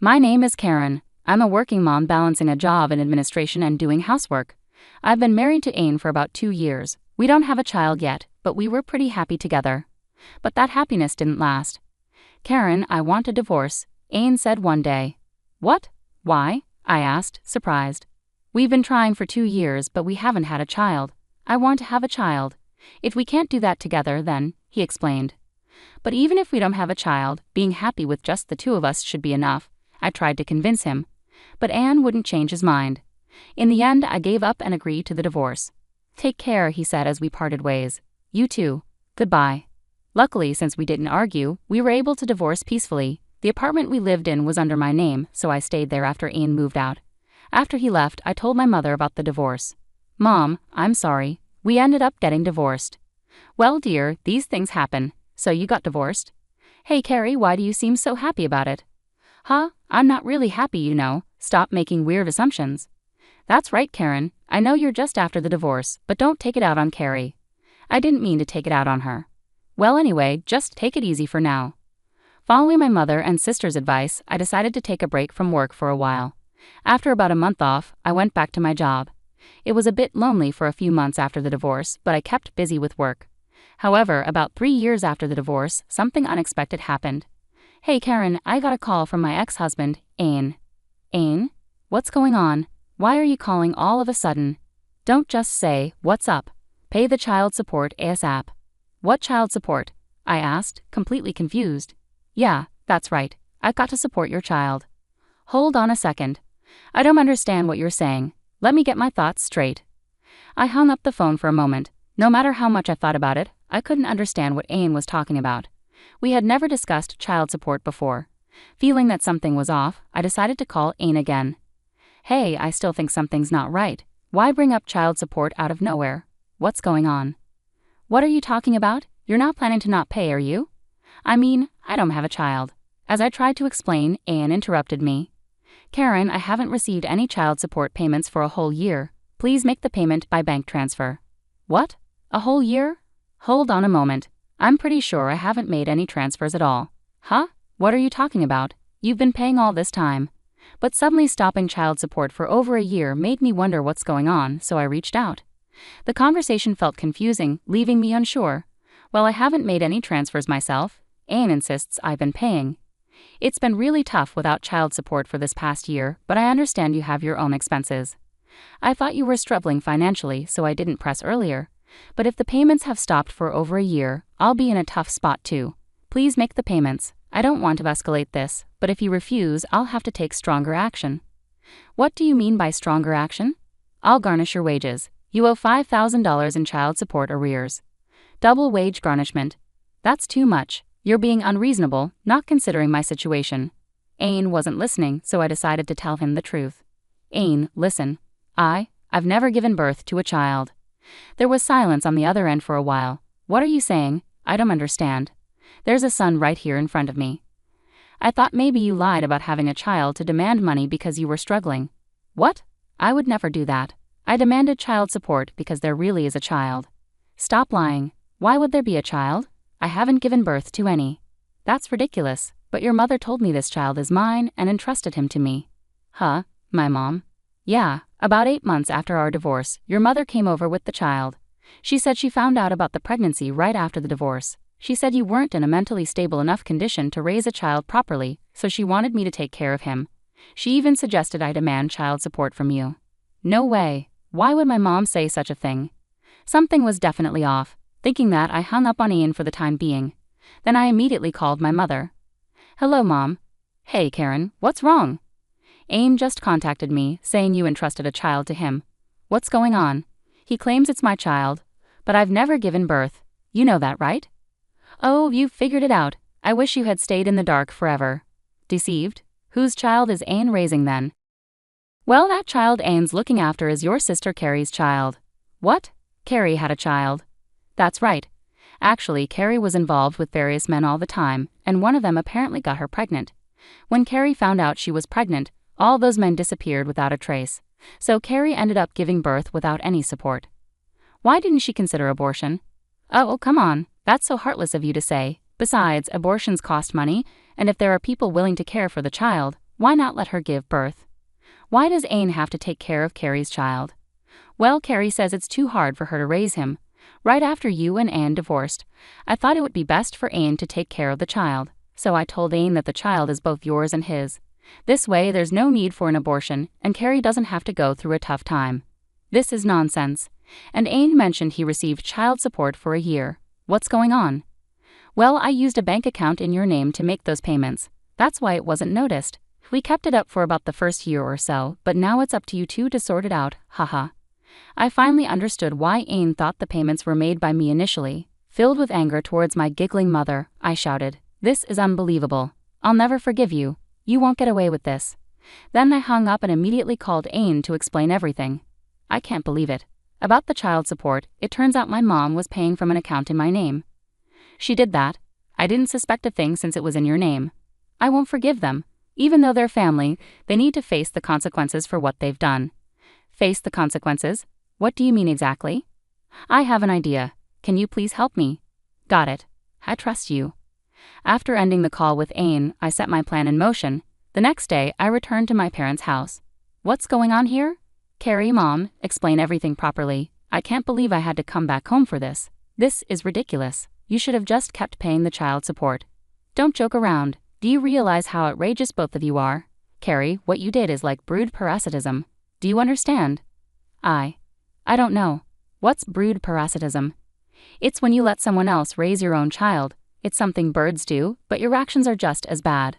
My name is Karen. I'm a working mom balancing a job in administration and doing housework. I've been married to Ain for about 2 years. We don't have a child yet, but we were pretty happy together. But that happiness didn't last. Karen, I want a divorce, Ain said one day. What? Why? I asked, surprised. We've been trying for 2 years, but we haven't had a child. I want to have a child. If we can't do that together, then, he explained. But even if we don't have a child, being happy with just the two of us should be enough. I tried to convince him. But Anne wouldn't change his mind. In the end, I gave up and agreed to the divorce. Take care, he said as we parted ways. You too. Goodbye. Luckily, since we didn't argue, we were able to divorce peacefully. The apartment we lived in was under my name, so I stayed there after Ain moved out. After he left, I told my mother about the divorce. Mom, I'm sorry. We ended up getting divorced. Well, dear, these things happen. So you got divorced? Hey, Carrie, why do you seem so happy about it? Huh? I'm not really happy, you know. Stop making weird assumptions. That's right, Karen. I know you're just after the divorce, but don't take it out on Carrie. I didn't mean to take it out on her. Well, anyway, just take it easy for now. Following my mother and sister's advice, I decided to take a break from work for a while. After about a month off, I went back to my job. It was a bit lonely for a few months after the divorce, but I kept busy with work. However, about 3 years after the divorce, something unexpected happened. Hey Karen, I got a call from my ex-husband, Ain. Ain? What's going on? Why are you calling all of a sudden? Don't just say, what's up? Pay the child support ASAP. What child support? I asked, completely confused. Yeah, that's right. I've got to support your child. Hold on a second. I don't understand what you're saying. Let me get my thoughts straight. I hung up the phone for a moment. No matter how much I thought about it, I couldn't understand what Ain was talking about. We had never discussed child support before. Feeling that something was off, I decided to call Ain again. Hey, I still think something's not right. Why bring up child support out of nowhere? What's going on? What are you talking about? You're not planning to not pay, are you? I mean, I don't have a child. As I tried to explain, Ain interrupted me. Karen, I haven't received any child support payments for a whole year. Please make the payment by bank transfer. What? A whole year? Hold on a moment. I'm pretty sure I haven't made any transfers at all. Huh? What are you talking about? You've been paying all this time. But suddenly stopping child support for over a year made me wonder what's going on, so I reached out. The conversation felt confusing, leaving me unsure. Well, I haven't made any transfers myself. Ain insists I've been paying. It's been really tough without child support for this past year, but I understand you have your own expenses. I thought you were struggling financially, so I didn't press earlier. But if the payments have stopped for over a year, I'll be in a tough spot too. Please make the payments. I don't want to escalate this, but if you refuse, I'll have to take stronger action. What do you mean by stronger action? I'll garnish your wages. You owe $5,000 in child support arrears. Double wage garnishment. That's too much. You're being unreasonable, not considering my situation. Ain wasn't listening, so I decided to tell him the truth. Ain, listen. I've never given birth to a child. There was silence on the other end for a while. What are you saying? I don't understand. There's a son right here in front of me. I thought maybe you lied about having a child to demand money because you were struggling. What? I would never do that. I demanded child support because there really is a child. Stop lying. Why would there be a child? I haven't given birth to any. That's ridiculous, but your mother told me this child is mine and entrusted him to me. Huh? My mom? Yeah, about 8 months after our divorce, your mother came over with the child. She said she found out about the pregnancy right after the divorce. She said you weren't in a mentally stable enough condition to raise a child properly, so she wanted me to take care of him. She even suggested I demand child support from you. No way. Why would my mom say such a thing? Something was definitely off. Thinking that, I hung up on Ian for the time being. Then I immediately called my mother. Hello, Mom. Hey, Karen, what's wrong? Ain just contacted me, saying you entrusted a child to him. What's going on? He claims it's my child, but I've never given birth. You know that, right? Oh, you figured it out. I wish you had stayed in the dark forever. Deceived? Whose child is Ain raising then? Well, that child Ain's looking after is your sister Carrie's child. What? Carrie had a child. That's right. Actually, Carrie was involved with various men all the time, and one of them apparently got her pregnant. When Carrie found out she was pregnant, all those men disappeared without a trace, so Carrie ended up giving birth without any support. Why didn't she consider abortion? Oh, come on, that's so heartless of you to say. Besides, abortions cost money, and if there are people willing to care for the child, Why not let her give birth? Why does Ain have to take care of Carrie's child? Well, Carrie says it's too hard for her to raise him. Right after you and Anne divorced, I thought it would be best for Ain to take care of the child, so I told Ain that the child is both yours and his. This way there's no need for an abortion, and Carrie doesn't have to go through a tough time. This is nonsense. And Ain mentioned he received child support for a year. What's going on? Well, I used a bank account in your name to make those payments. That's why it wasn't noticed. We kept it up for about the first year or so, but now it's up to you two to sort it out, haha. I finally understood why Ain thought the payments were made by me initially. Filled with anger towards my giggling mother, I shouted, "This is unbelievable. I'll never forgive you. You won't get away with this." Then I hung up and immediately called Ain to explain everything. I can't believe it. About the child support, it turns out my mom was paying from an account in my name. She did that. I didn't suspect a thing since it was in your name. I won't forgive them. Even though they're family, they need to face the consequences for what they've done. Face the consequences? What do you mean exactly? I have an idea. Can you please help me? Got it. I trust you. After ending the call with Ain, I set my plan in motion. The next day, I returned to my parents' house. What's going on here? Carrie, Mom, explain everything properly. I can't believe I had to come back home for this. This is ridiculous. You should have just kept paying the child support. Don't joke around. Do you realize how outrageous both of you are? Carrie, what you did is like brood parasitism. Do you understand? I don't know. What's brood parasitism? It's when you let someone else raise your own child. It's something birds do, but your actions are just as bad.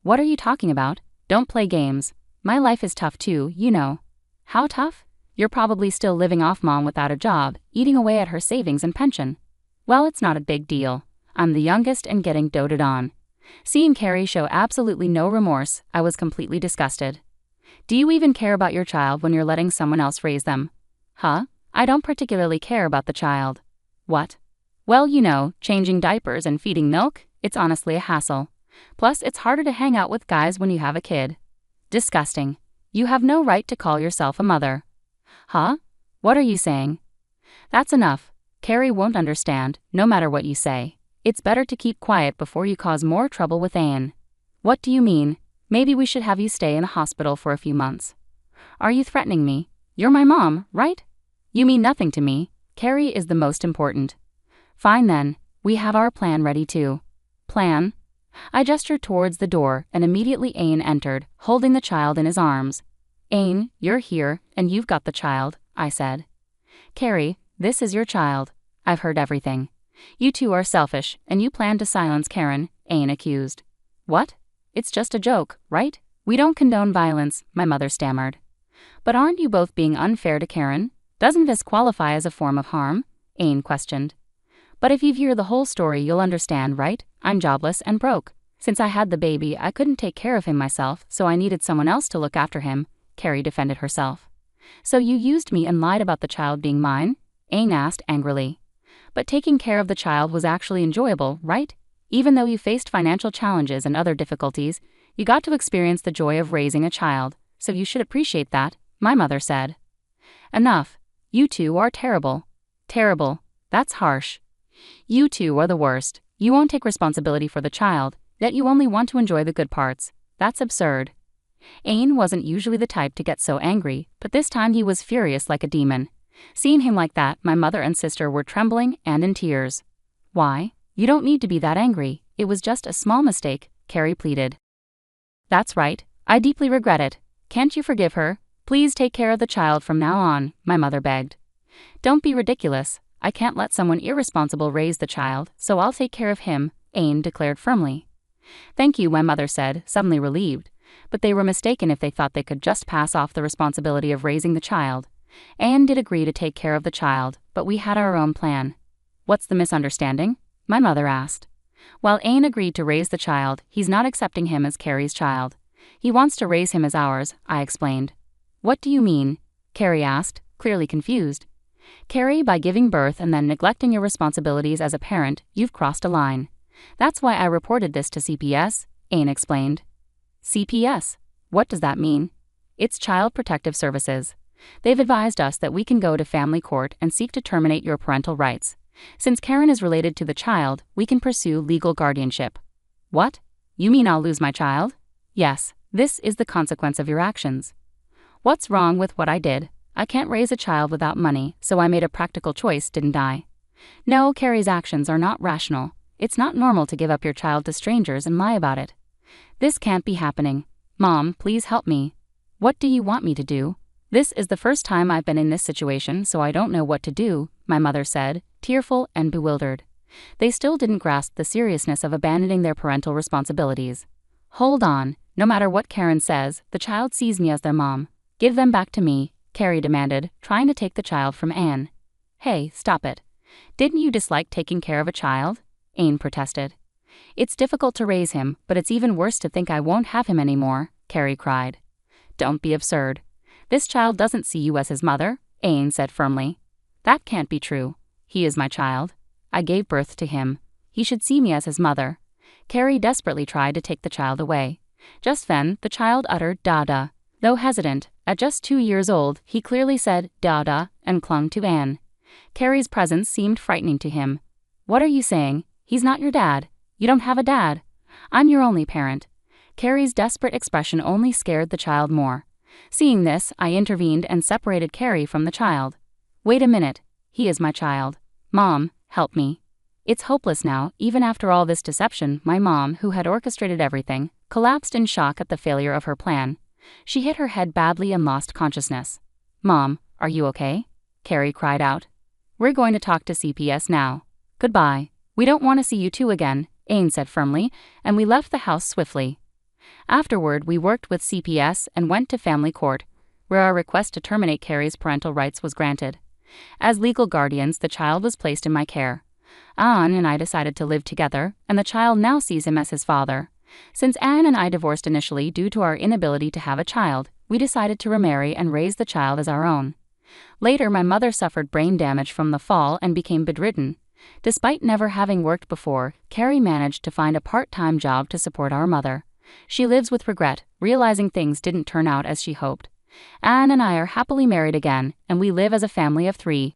What are you talking about? Don't play games. My life is tough too, you know. How tough? You're probably still living off Mom without a job, eating away at her savings and pension. Well, it's not a big deal. I'm the youngest and getting doted on. Seeing Carrie show absolutely no remorse, I was completely disgusted. Do you even care about your child when you're letting someone else raise them? Huh? I don't particularly care about the child. What? Well, you know, changing diapers and feeding milk, it's honestly a hassle. Plus, it's harder to hang out with guys when you have a kid. Disgusting. You have no right to call yourself a mother. Huh? What are you saying? That's enough. Carrie won't understand, no matter what you say. It's better to keep quiet before you cause more trouble with Anne. What do you mean? Maybe we should have you stay in a hospital for a few months. Are you threatening me? You're my mom, right? You mean nothing to me. Carrie is the most important. Fine then, we have our plan ready too. Plan? I gestured towards the door and immediately Ain entered, holding the child in his arms. Ain, you're here, and you've got the child, I said. Carrie, this is your child. I've heard everything. You two are selfish, and you plan to silence Karen, Ain accused. What? It's just a joke, right? We don't condone violence, my mother stammered. But aren't you both being unfair to Karen? Doesn't this qualify as a form of harm? Ain questioned. But if you hear the whole story, you'll understand, right? I'm jobless and broke. Since I had the baby, I couldn't take care of him myself, so I needed someone else to look after him, Carrie defended herself. So you used me and lied about the child being mine? Ain asked angrily. But taking care of the child was actually enjoyable, right? Even though you faced financial challenges and other difficulties, you got to experience the joy of raising a child, so you should appreciate that, my mother said. Enough. You two are terrible. Terrible. That's harsh. You two are the worst. You won't take responsibility for the child, yet you only want to enjoy the good parts. That's absurd. Ain wasn't usually the type to get so angry, but this time he was furious like a demon. Seeing him like that, my mother and sister were trembling and in tears. Why? You don't need to be that angry. It was just a small mistake, Carrie pleaded. That's right. I deeply regret it. Can't you forgive her? Please take care of the child from now on, my mother begged. Don't be ridiculous. I can't let someone irresponsible raise the child, so I'll take care of him, Ain declared firmly. Thank you, my mother said, suddenly relieved. But they were mistaken if they thought they could just pass off the responsibility of raising the child. Anne did agree to take care of the child, but we had our own plan. What's the misunderstanding? My mother asked. While Ain agreed to raise the child, he's not accepting him as Carrie's child. He wants to raise him as ours, I explained. What do you mean? Carrie asked, clearly confused. Carrie, by giving birth and then neglecting your responsibilities as a parent, you've crossed a line. That's why I reported this to CPS, Ain explained. CPS? What does that mean? It's Child Protective Services. They've advised us that we can go to family court and seek to terminate your parental rights. Since Karen is related to the child, we can pursue legal guardianship. What? You mean I'll lose my child? Yes, This is the consequence of your actions. What's wrong with what I did? I can't raise a child without money, so I made a practical choice, didn't I? No, Carrie's actions are not rational. It's not normal to give up your child to strangers and lie about it. This can't be happening. Mom, please help me. What do you want me to do? This is the first time I've been in this situation, so I don't know what to do, my mother said, tearful and bewildered. They still didn't grasp the seriousness of abandoning their parental responsibilities. Hold on, no matter what Karen says, the child sees me as their mom. Give them back to me, Carrie demanded, trying to take the child from Anne. Hey, stop it. Didn't you dislike taking care of a child? Anne protested. It's difficult to raise him, but it's even worse to think I won't have him anymore, Carrie cried. Don't be absurd. This child doesn't see you as his mother, Anne said firmly. That can't be true. He is my child. I gave birth to him. He should see me as his mother. Carrie desperately tried to take the child away. Just then, the child uttered "Dada." Though hesitant, at just 2 years old, he clearly said "Dada" and clung to Anne. Carrie's presence seemed frightening to him. What are you saying? He's not your dad. You don't have a dad. I'm your only parent. Carrie's desperate expression only scared the child more. Seeing this, I intervened and separated Carrie from the child. Wait a minute. He is my child. Mom, help me. It's hopeless now. Even after all this deception, my mom, who had orchestrated everything, collapsed in shock at the failure of her plan. She hit her head badly and lost consciousness. Mom, are you okay? Carrie cried out. We're going to talk to CPS now. Goodbye. We don't want to see you two again, Anne said firmly, and we left the house swiftly. Afterward, we worked with CPS and went to family court, where our request to terminate Carrie's parental rights was granted. As legal guardians, the child was placed in my care. Anne and I decided to live together, and the child now sees him as his father. Since Anne and I divorced initially due to our inability to have a child, we decided to remarry and raise the child as our own. Later, my mother suffered brain damage from the fall and became bedridden. Despite never having worked before, Carrie managed to find a part-time job to support our mother. She lives with regret, realizing things didn't turn out as she hoped. Anne and I are happily married again, and we live as a family of 3.